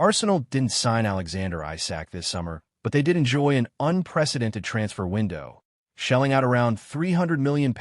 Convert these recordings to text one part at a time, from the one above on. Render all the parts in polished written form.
Arsenal didn't sign Alexander Isak this summer, but they did enjoy an unprecedented transfer window, shelling out around £300 million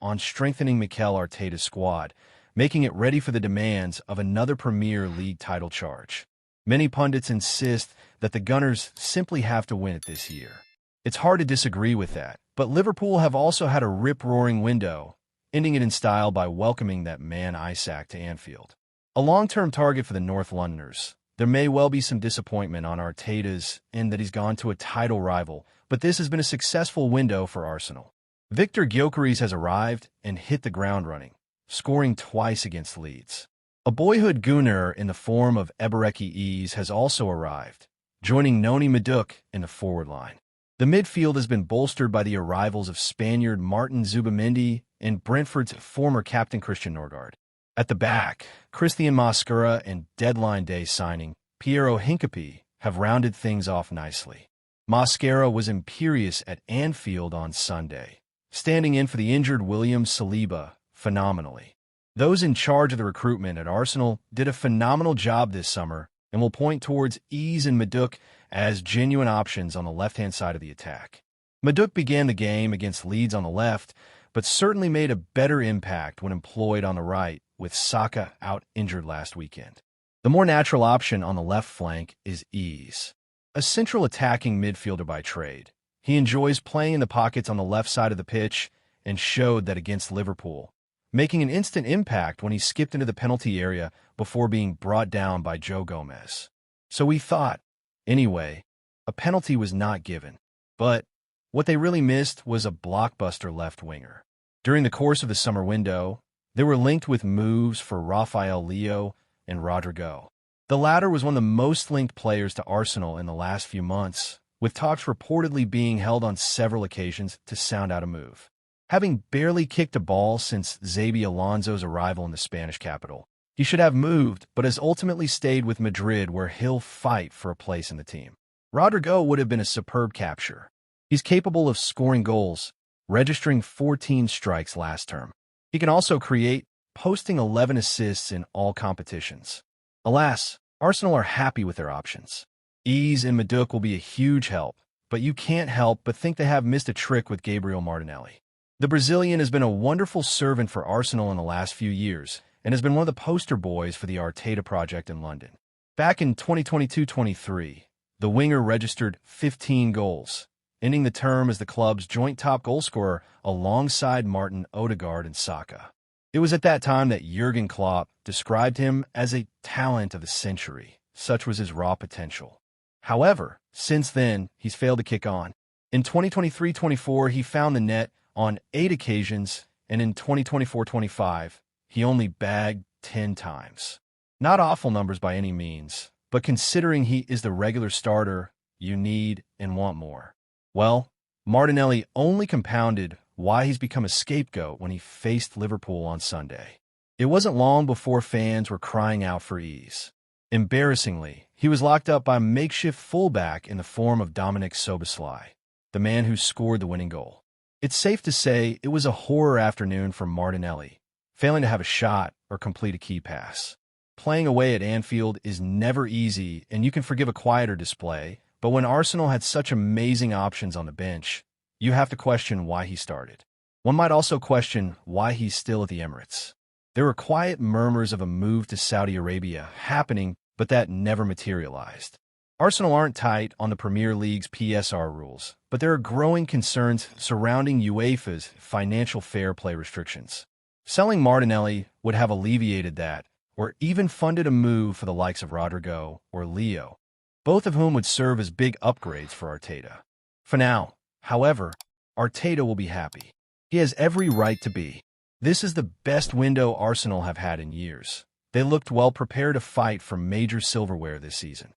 on strengthening Mikel Arteta's squad, making it ready for the demands of another Premier League title charge. Many pundits insist that the Gunners simply have to win it this year. It's hard to disagree with that, but Liverpool have also had a rip-roaring window, ending it in style by welcoming that man Isak to Anfield. A long-term target for the North Londoners. There may well be some disappointment on Arteta's end that he's gone to a title rival, but this has been a successful window for Arsenal. Victor Gyökeres has arrived and hit the ground running, scoring twice against Leeds. A boyhood Gunner in the form of Ebereki Eze has also arrived, joining Noni Madueke in the forward line. The midfield has been bolstered by the arrivals of Spaniard Martin Zubimendi and Brentford's former captain Christian Norgard. At the back, Christian Mosquera and deadline day signing Piero Hincapié have rounded things off nicely. Mosquera was imperious at Anfield on Sunday, standing in for the injured William Saliba phenomenally. Those in charge of the recruitment at Arsenal did a phenomenal job this summer and will point towards Eze and Madueke as genuine options on the left-hand side of the attack. Madueke began the game against Leeds on the left, but certainly made a better impact when employed on the right, with Saka out injured last weekend. The more natural option on the left flank is Eze, a central attacking midfielder by trade. He enjoys playing in the pockets on the left side of the pitch and showed that against Liverpool, making an instant impact when he skipped into the penalty area before being brought down by Joe Gomez. So we thought, anyway, a penalty was not given. But what they really missed was a blockbuster left winger. During the course of the summer window, they were linked with moves for Rafael Leo and Rodrygo. The latter was one of the most linked players to Arsenal in the last few months, with talks reportedly being held on several occasions to sound out a move. Having barely kicked a ball since Xabi Alonso's arrival in the Spanish capital, he should have moved, but has ultimately stayed with Madrid, where he'll fight for a place in the team. Rodrygo would have been a superb capture. He's capable of scoring goals, registering 14 strikes last term. He can also create, posting 11 assists in all competitions. Alas, Arsenal are happy with their options. Eze and Madueke will be a huge help, but you can't help but think they have missed a trick with Gabriel Martinelli. The Brazilian has been a wonderful servant for Arsenal in the last few years and has been one of the poster boys for the Arteta project in London. Back in 2022-23, the winger registered 15 goals, ending the term as the club's joint top goalscorer alongside Martin Odegaard and Saka. It was at that time that Jurgen Klopp described him as a talent of the century. Such was his raw potential. However, since then, he's failed to kick on. In 2023-24, he found the net on 8 occasions, and in 2024-25, he only bagged 10 times. Not awful numbers by any means, but considering he is the regular starter, you need and want more. Well, Martinelli only compounded why he's become a scapegoat when he faced Liverpool on Sunday. It wasn't long before fans were crying out for Eze. Embarrassingly, he was locked up by a makeshift fullback in the form of Dominik Szoboszlai, the man who scored the winning goal. It's safe to say it was a horror afternoon for Martinelli, failing to have a shot or complete a key pass. Playing away at Anfield is never easy, and you can forgive a quieter display, but when Arsenal had such amazing options on the bench, you have to question why he started. One might also question why he's still at the Emirates. There were quiet murmurs of a move to Saudi Arabia happening, but that never materialized. Arsenal aren't tight on the Premier League's PSR rules, but there are growing concerns surrounding UEFA's financial fair play restrictions. Selling Martinelli would have alleviated that, or even funded a move for the likes of Rodrygo or Leo, both of whom would serve as big upgrades for Arteta. For now, however, Arteta will be happy. He has every right to be. This is the best window Arsenal have had in years. They looked well prepared to fight for major silverware this season.